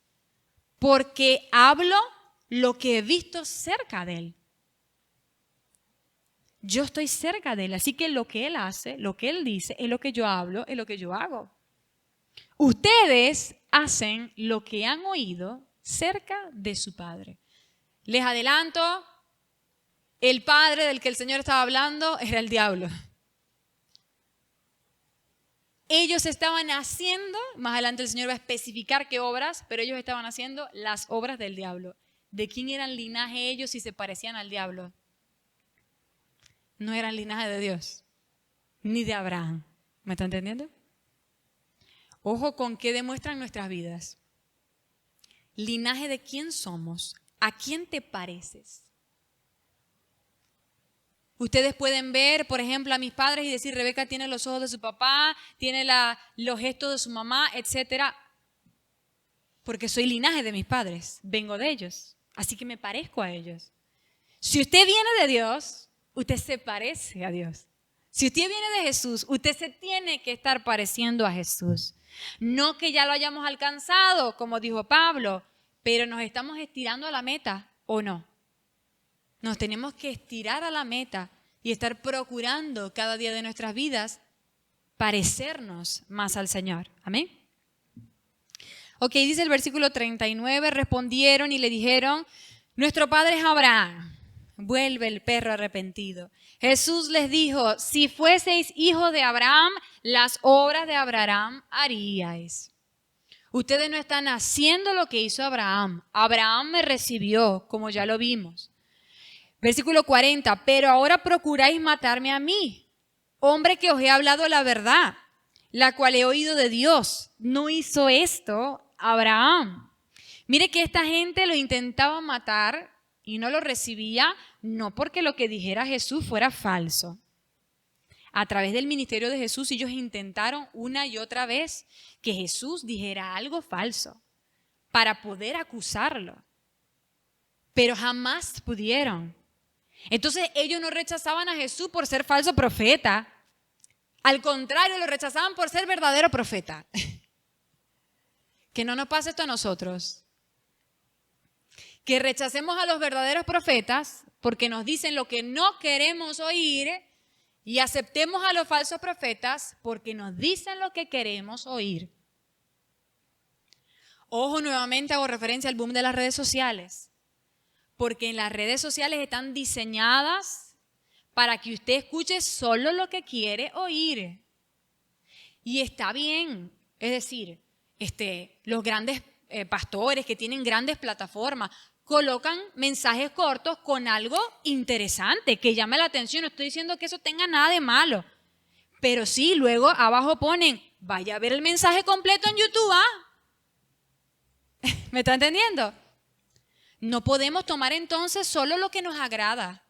Porque hablo lo que he visto cerca de Él. Yo estoy cerca de Él, así que lo que Él hace, lo que Él dice, es lo que yo hablo, es lo que yo hago. Ustedes hacen lo que han oído cerca de su Padre. Les adelanto, el padre del que el Señor estaba hablando era el diablo. Ellos estaban haciendo, más adelante el Señor va a especificar qué obras, pero ellos estaban haciendo las obras del diablo. ¿De quién eran linaje ellos si se parecían al diablo? No eran linaje de Dios, ni de Abraham. ¿Me está entendiendo? Ojo con qué demuestran nuestras vidas. ¿Linaje de quién somos? ¿A quién te pareces? Ustedes pueden ver, por ejemplo, a mis padres y decir, Rebeca tiene los ojos de su papá, tiene los gestos de su mamá, etcétera, porque soy linaje de mis padres, vengo de ellos, así que me parezco a ellos. Si usted viene de Dios, usted se parece a Dios. Si usted viene de Jesús, usted se tiene que estar pareciendo a Jesús. No que ya lo hayamos alcanzado, como dijo Pablo, pero nos estamos estirando a la meta, ¿o no? Nos tenemos que estirar a la meta y estar procurando cada día de nuestras vidas parecernos más al Señor. Amén. Ok, dice el versículo 39, respondieron y le dijeron, nuestro padre es Abraham. Vuelve el perro arrepentido. Jesús les dijo, si fueseis hijos de Abraham, las obras de Abraham haríais. Ustedes no están haciendo lo que hizo Abraham. Abraham me recibió, como ya lo vimos. Versículo 40, pero ahora procuráis matarme a mí, hombre que os he hablado la verdad, la cual he oído de Dios. No hizo esto Abraham. Mire que esta gente lo intentaba matar y no lo recibía, no porque lo que dijera Jesús fuera falso. A través del ministerio de Jesús ellos intentaron una y otra vez que Jesús dijera algo falso para poder acusarlo, pero jamás pudieron. Entonces ellos no rechazaban a Jesús por ser falso profeta. Al contrario, lo rechazaban por ser verdadero profeta. Que no nos pase esto a nosotros. Que rechacemos a los verdaderos profetas porque nos dicen lo que no queremos oír y aceptemos a los falsos profetas porque nos dicen lo que queremos oír. Ojo, nuevamente hago referencia al boom de las redes sociales. Porque en las redes sociales están diseñadas para que usted escuche solo lo que quiere oír. Y está bien, es decir, los grandes pastores que tienen grandes plataformas colocan mensajes cortos con algo interesante que llame la atención. No estoy diciendo que eso tenga nada de malo, pero sí, luego abajo ponen, vaya a ver el mensaje completo en YouTube, ¿ah? ¿Me está entendiendo? No podemos tomar entonces solo lo que nos agrada.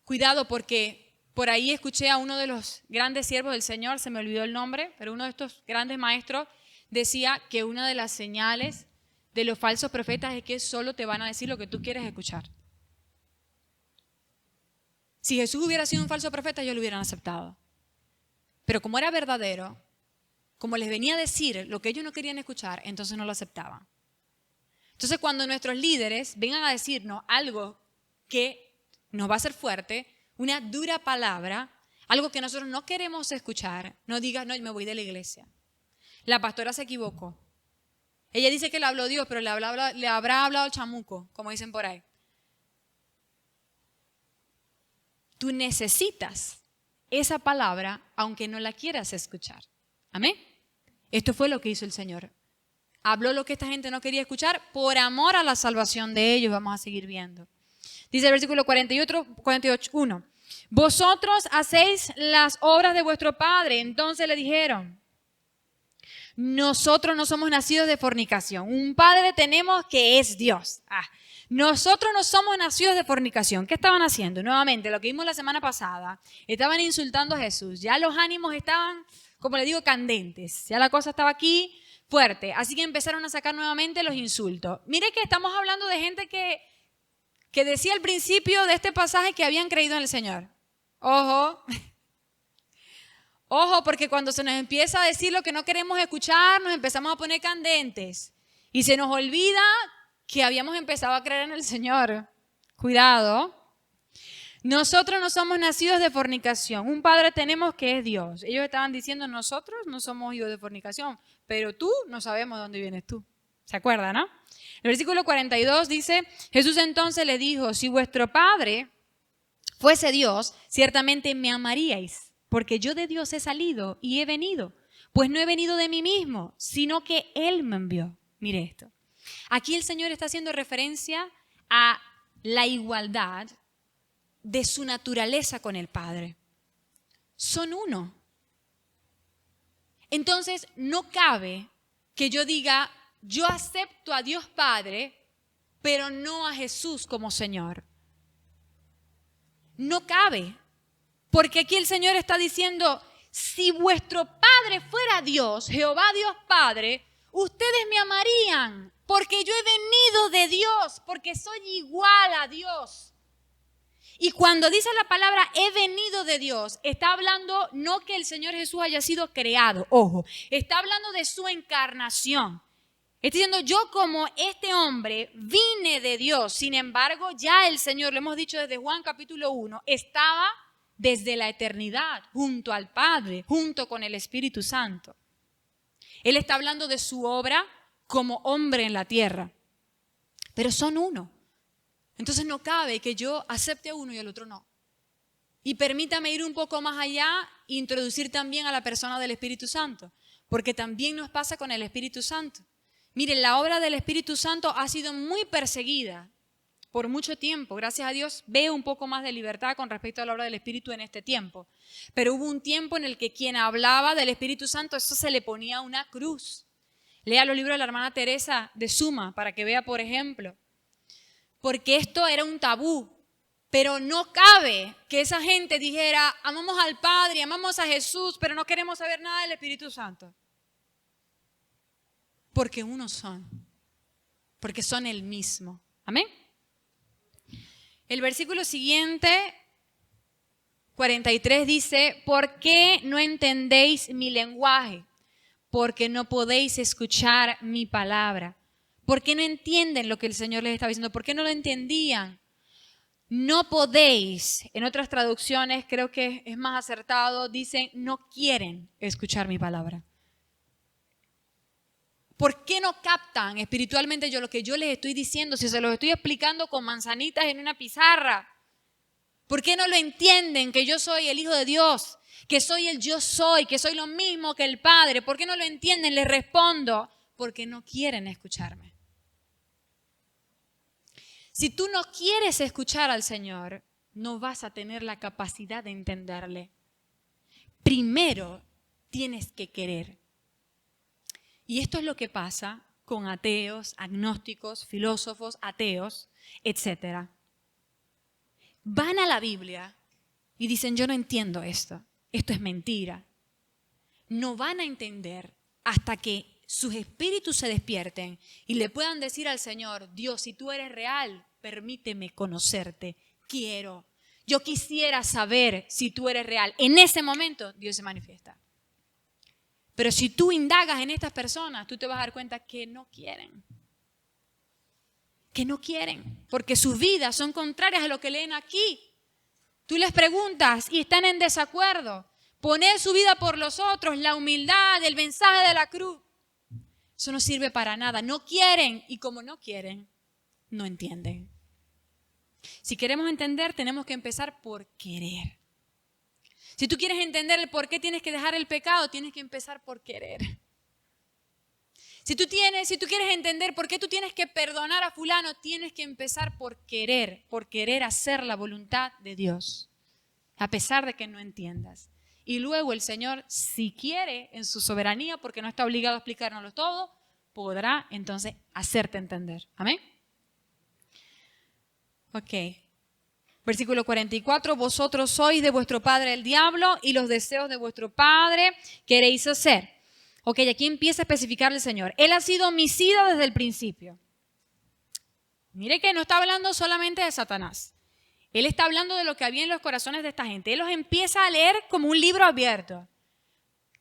Cuidado, porque por ahí escuché a uno de los grandes siervos del Señor, se me olvidó el nombre, pero uno de estos grandes maestros decía que una de las señales de los falsos profetas es que solo te van a decir lo que tú quieres escuchar. Si Jesús hubiera sido un falso profeta, ellos lo hubieran aceptado. Pero como era verdadero, como les venía a decir lo que ellos no querían escuchar, entonces no lo aceptaban. Entonces, cuando nuestros líderes vengan a decirnos algo que nos va a hacer fuerte, una dura palabra, algo que nosotros no queremos escuchar, no digas, no, me voy de la iglesia. La pastora se equivocó. Ella dice que le habló Dios, pero le habrá hablado el chamuco, como dicen por ahí. Tú necesitas esa palabra, aunque no la quieras escuchar. Amén. Esto fue lo que hizo el Señor. Habló lo que esta gente no quería escuchar por amor a la salvación de ellos. Vamos a seguir viendo. Dice el versículo 48:1. Vosotros hacéis las obras de vuestro padre. Entonces le dijeron, nosotros no somos nacidos de fornicación. Un padre tenemos que es Dios. Nosotros no somos nacidos de fornicación. ¿Qué estaban haciendo? Nuevamente, lo que vimos la semana pasada. Estaban insultando a Jesús. Ya los ánimos estaban, como le digo, candentes. Ya la cosa estaba aquí fuerte. Así que empezaron a sacar nuevamente los insultos. Mire que estamos hablando de gente que decía al principio de este pasaje que habían creído en el Señor. Ojo. Ojo, porque cuando se nos empieza a decir lo que no queremos escuchar, nos empezamos a poner candentes. Y se nos olvida que habíamos empezado a creer en el Señor. Cuidado. Nosotros no somos nacidos de fornicación. Un padre tenemos que es Dios. Ellos estaban diciendo, nosotros no somos hijos de fornicación, pero tú no sabemos de dónde vienes tú. ¿Se acuerdan, no? El versículo 42 dice, Jesús entonces le dijo, si vuestro padre fuese Dios, ciertamente me amaríais, porque yo de Dios he salido y he venido. Pues no he venido de mí mismo, sino que Él me envió. Mire esto. Aquí el Señor está haciendo referencia a la igualdad de su naturaleza con el Padre. Son uno. Entonces, no cabe que yo diga, yo acepto a Dios Padre, pero no a Jesús como Señor. No cabe, porque aquí el Señor está diciendo, si vuestro Padre fuera Dios, Jehová Dios Padre, ustedes me amarían, porque yo he venido de Dios, porque soy igual a Dios. Y cuando dice la palabra he venido de Dios, está hablando no que el Señor Jesús haya sido creado, ojo, está hablando de su encarnación. Está diciendo, yo como este hombre vine de Dios, sin embargo ya el Señor, lo hemos dicho desde Juan capítulo 1, estaba desde la eternidad junto al Padre, junto con el Espíritu Santo. Él está hablando de su obra como hombre en la tierra, pero son uno. Entonces no cabe que yo acepte a uno y al otro no. Y permítame ir un poco más allá e introducir también a la persona del Espíritu Santo, porque también nos pasa con el Espíritu Santo. Miren, la obra del Espíritu Santo ha sido muy perseguida por mucho tiempo. Gracias a Dios veo un poco más de libertad con respecto a la obra del Espíritu en este tiempo. Pero hubo un tiempo en el que quien hablaba del Espíritu Santo, eso se le ponía una cruz. Lea los libros de la hermana Teresa de Suma para que vea, por ejemplo. Porque esto era un tabú. Pero no cabe que esa gente dijera, amamos al Padre, amamos a Jesús, pero no queremos saber nada del Espíritu Santo. Porque unos son. Porque son el mismo. Amén. El versículo siguiente, 43, dice, ¿por qué no entendéis mi lenguaje? Porque no podéis escuchar mi palabra. ¿Por qué no entienden lo que el Señor les estaba diciendo? ¿Por qué no lo entendían? No podéis, en otras traducciones creo que es más acertado, dicen, no quieren escuchar mi palabra. ¿Por qué no captan espiritualmente lo que yo les estoy diciendo si se los estoy explicando con manzanitas en una pizarra? ¿Por qué no lo entienden que yo soy el Hijo de Dios, que soy el yo soy, que soy lo mismo que el Padre? ¿Por qué no lo entienden? Les respondo, porque no quieren escucharme. Si tú no quieres escuchar al Señor, no vas a tener la capacidad de entenderle. Primero tienes que querer. Y esto es lo que pasa con ateos, agnósticos, filósofos, ateos, etc. Van a la Biblia y dicen, yo no entiendo esto es mentira. No van a entender hasta que sus espíritus se despierten y le puedan decir al Señor, Dios, si tú eres real, permíteme conocerte, yo quisiera saber si tú eres real. En ese momento Dios se manifiesta. Pero si tú indagas en estas personas, tú te vas a dar cuenta que no quieren. Que no quieren, porque sus vidas son contrarias a lo que leen aquí. Tú les preguntas y están en desacuerdo. Poner su vida por los otros, la humildad, el mensaje de la cruz. Eso no sirve para nada. No quieren y como no quieren, no entienden. Si queremos entender, tenemos que empezar por querer. Si tú quieres entender el por qué tienes que dejar el pecado, tienes que empezar por querer. Si tú quieres entender por qué tú tienes que perdonar a fulano, tienes que empezar por querer hacer la voluntad de Dios, a pesar de que no entiendas. Y luego el Señor, si quiere, en su soberanía, porque no está obligado a explicárnoslo todo, podrá entonces hacerte entender. Amén. Ok. Versículo 44, vosotros sois de vuestro padre el diablo y los deseos de vuestro padre queréis hacer. Ok, aquí empieza a especificar el Señor. Él ha sido homicida desde el principio. Mire que no está hablando solamente de Satanás. Él está hablando de lo que había en los corazones de esta gente. Él los empieza a leer como un libro abierto.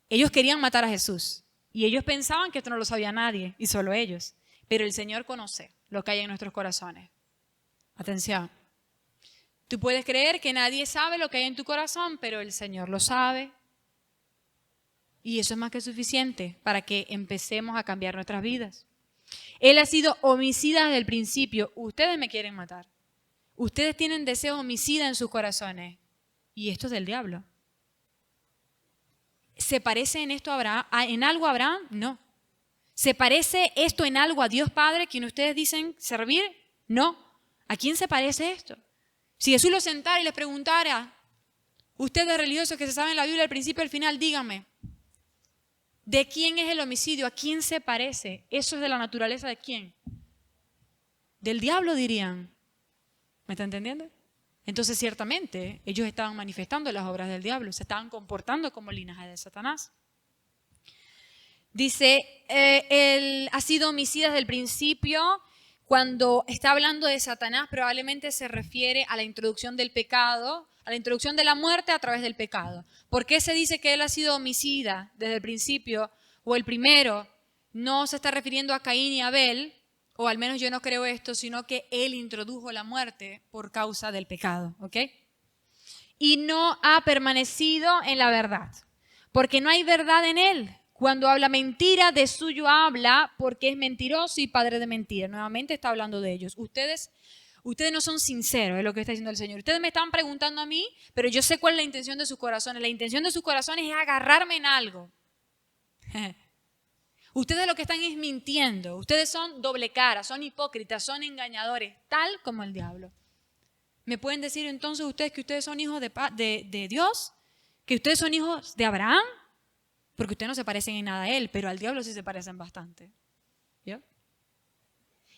Ellos querían matar a Jesús y ellos pensaban que esto no lo sabía nadie y solo ellos. Pero el Señor conoce lo que hay en nuestros corazones. Atención. Tú puedes creer que nadie sabe lo que hay en tu corazón, pero el Señor lo sabe. Y eso es más que suficiente para que empecemos a cambiar nuestras vidas. Él ha sido homicida desde el principio. Ustedes me quieren matar. Ustedes tienen deseos homicidas en sus corazones. Y esto es del diablo. ¿Se parece en esto en algo a Abraham? No. ¿Se parece esto en algo a Dios Padre, quien ustedes dicen servir? No. ¿A quién se parece esto? Si Jesús los sentara y les preguntara, ustedes religiosos que se saben la Biblia al principio y al final, díganme, ¿De quién es el homicidio? ¿A quién se parece? ¿Eso es de la naturaleza de quién? Del diablo, dirían. ¿Me está entendiendo? Entonces, ciertamente, ellos estaban manifestando las obras del diablo, se estaban comportando como linaje de Satanás. Dice, él ha sido homicida desde el principio. Cuando está hablando de Satanás, probablemente se refiere a la introducción del pecado, a la introducción de la muerte a través del pecado. ¿Por qué se dice que él ha sido homicida desde el principio o el primero? No se está refiriendo a Caín y Abel, o al menos yo no creo esto, sino que él introdujo la muerte por causa del pecado, ¿ok? Y no ha permanecido en la verdad, porque no hay verdad en él. Cuando habla mentira, de suyo habla porque es mentiroso y padre de mentira. Nuevamente está hablando de ellos. Ustedes no son sinceros, es lo que está diciendo el Señor. Ustedes me están preguntando a mí, pero yo sé cuál es la intención de sus corazones. La intención de sus corazones es agarrarme en algo. Ustedes lo que están es mintiendo. Ustedes son doble cara, son hipócritas, son engañadores, tal como el diablo. ¿Me pueden decir entonces ustedes que ustedes son hijos de Dios? ¿Que ustedes son hijos de Abraham? Porque ustedes no se parecen en nada a él, pero al diablo sí se parecen bastante. ¿Ya?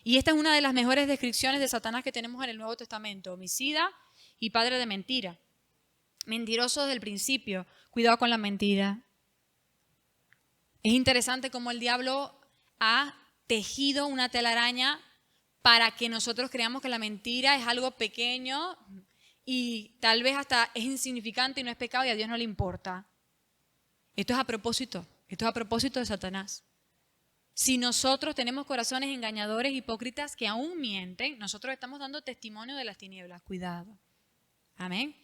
Y esta es una de las mejores descripciones de Satanás que tenemos en el Nuevo Testamento. Homicida y padre de mentira. Mentiroso desde el principio. Cuidado con la mentira. Es interesante cómo el diablo ha tejido una telaraña para que nosotros creamos que la mentira es algo pequeño y tal vez hasta es insignificante y no es pecado y a Dios no le importa. Esto es a propósito de Satanás. Si nosotros tenemos corazones engañadores, hipócritas que aún mienten, nosotros estamos dando testimonio de las tinieblas. Cuidado. Amén.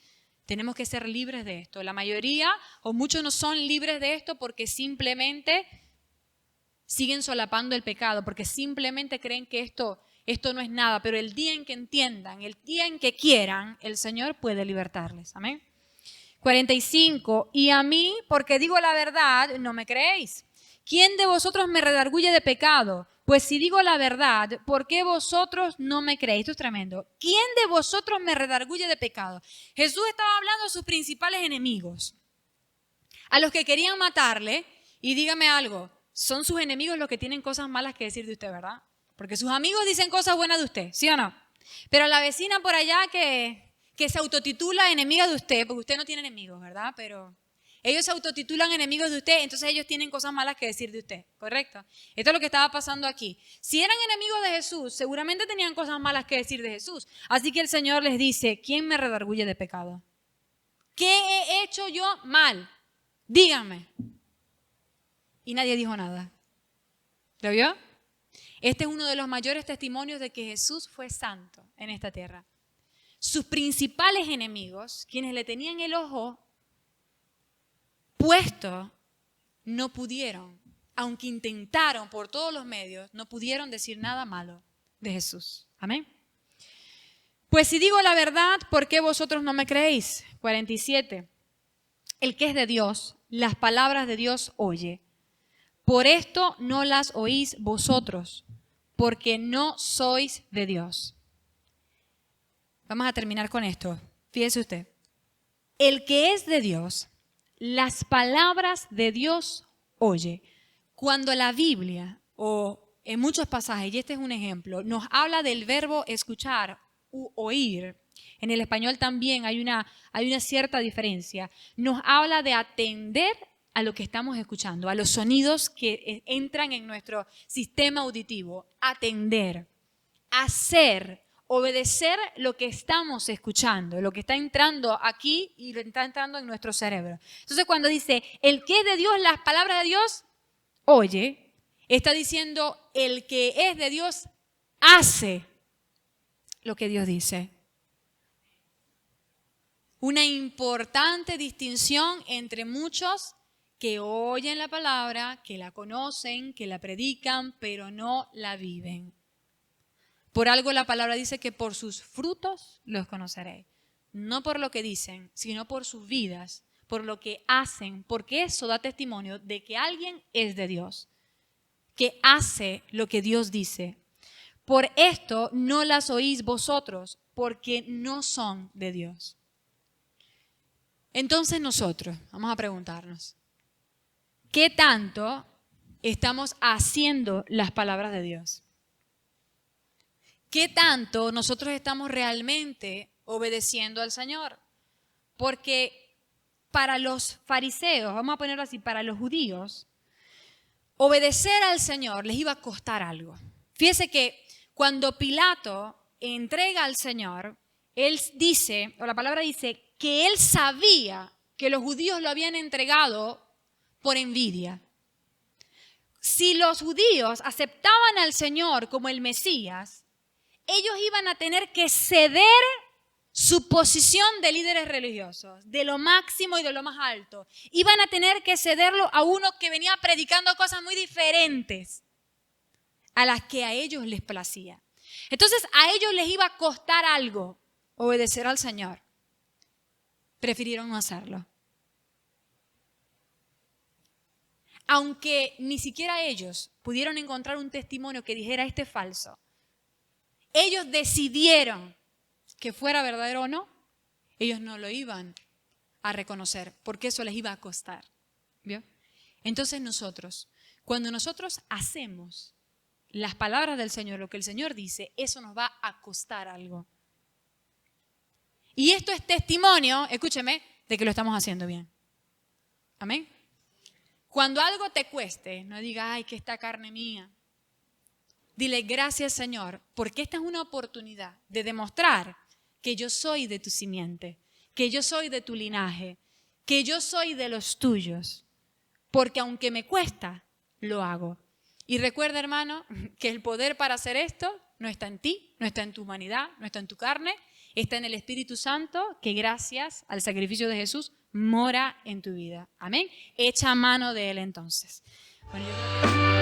Tenemos que ser libres de esto. La mayoría o muchos no son libres de esto porque simplemente siguen solapando el pecado, porque simplemente creen que esto no es nada. Pero el día en que entiendan, el día en que quieran, el Señor puede libertarles. Amén. 45. Y a mí, porque digo la verdad, no me creéis. ¿Quién de vosotros me redarguye de pecado? Pues si digo la verdad, ¿por qué vosotros no me creéis? Esto es tremendo. ¿Quién de vosotros me redarguye de pecado? Jesús estaba hablando a sus principales enemigos, a los que querían matarle. Y dígame algo, son sus enemigos los que tienen cosas malas que decir de usted, ¿verdad? Porque sus amigos dicen cosas buenas de usted, ¿sí o no? Pero la vecina por allá que se autotitula enemiga de usted, porque usted no tiene enemigos, ¿verdad? Pero ellos se autotitulan enemigos de usted, entonces ellos tienen cosas malas que decir de usted, ¿correcto? Esto es lo que estaba pasando aquí. Si eran enemigos de Jesús, seguramente tenían cosas malas que decir de Jesús. Así que el Señor les dice, ¿quién me redarguye de pecado? ¿Qué he hecho yo mal? Díganme. Y nadie dijo nada. ¿Lo vio? Este es uno de los mayores testimonios de que Jesús fue santo en esta tierra. Sus principales enemigos, quienes le tenían el ojo puesto, no pudieron, aunque intentaron por todos los medios, no pudieron decir nada malo de Jesús. Amén. Pues si digo la verdad, ¿por qué vosotros no me creéis? 47. El que es de Dios, las palabras de Dios oye. Por esto no las oís vosotros, porque no sois de Dios. Vamos a terminar con esto. Fíjese usted. El que es de Dios, las palabras de Dios oye. Cuando la Biblia, o en muchos pasajes, y este es un ejemplo, nos habla del verbo escuchar u oír, en el español también hay una cierta diferencia. Nos habla de atender a lo que estamos escuchando, a los sonidos que entran en nuestro sistema auditivo. Atender, hacer, obedecer lo que estamos escuchando, lo que está entrando aquí y lo está entrando en nuestro cerebro. Entonces cuando dice, el que es de Dios, las palabras de Dios, oye, está diciendo, el que es de Dios hace lo que Dios dice. Una importante distinción entre muchos que oyen la palabra, que la conocen, que la predican, pero no la viven. Por algo la palabra dice que por sus frutos los conoceréis. No por lo que dicen, sino por sus vidas, por lo que hacen, porque eso da testimonio de que alguien es de Dios, que hace lo que Dios dice. Por esto no las oís vosotros, porque no son de Dios. Entonces nosotros, vamos a preguntarnos, ¿qué tanto estamos haciendo las palabras de Dios? ¿Qué tanto nosotros estamos realmente obedeciendo al Señor? Porque para los fariseos, vamos a ponerlo así, para los judíos, obedecer al Señor les iba a costar algo. Fíjese que cuando Pilato entrega al Señor, él dice, o la palabra dice, que él sabía que los judíos lo habían entregado por envidia. Si los judíos aceptaban al Señor como el Mesías, ellos iban a tener que ceder su posición de líderes religiosos, de lo máximo y de lo más alto. Iban a tener que cederlo a uno que venía predicando cosas muy diferentes a las que a ellos les placía. Entonces a ellos les iba a costar algo obedecer al Señor. Prefirieron no hacerlo. Aunque ni siquiera ellos pudieron encontrar un testimonio que dijera este es falso, ellos decidieron que fuera verdadero o no, ellos no lo iban a reconocer, porque eso les iba a costar. ¿Vio? Entonces nosotros, cuando nosotros hacemos las palabras del Señor, lo que el Señor dice, eso nos va a costar algo. Y esto es testimonio, escúcheme, de que lo estamos haciendo bien. Amén. Cuando algo te cueste, no digas, ay, que esta carne mía. Dile, gracias Señor, porque esta es una oportunidad de demostrar que yo soy de tu simiente, que yo soy de tu linaje, que yo soy de los tuyos. Porque aunque me cuesta, lo hago. Y recuerda, hermano, que el poder para hacer esto no está en ti, no está en tu humanidad, no está en tu carne, está en el Espíritu Santo, que gracias al sacrificio de Jesús mora en tu vida. Amén. Echa mano de Él entonces. Bueno, yo creo que...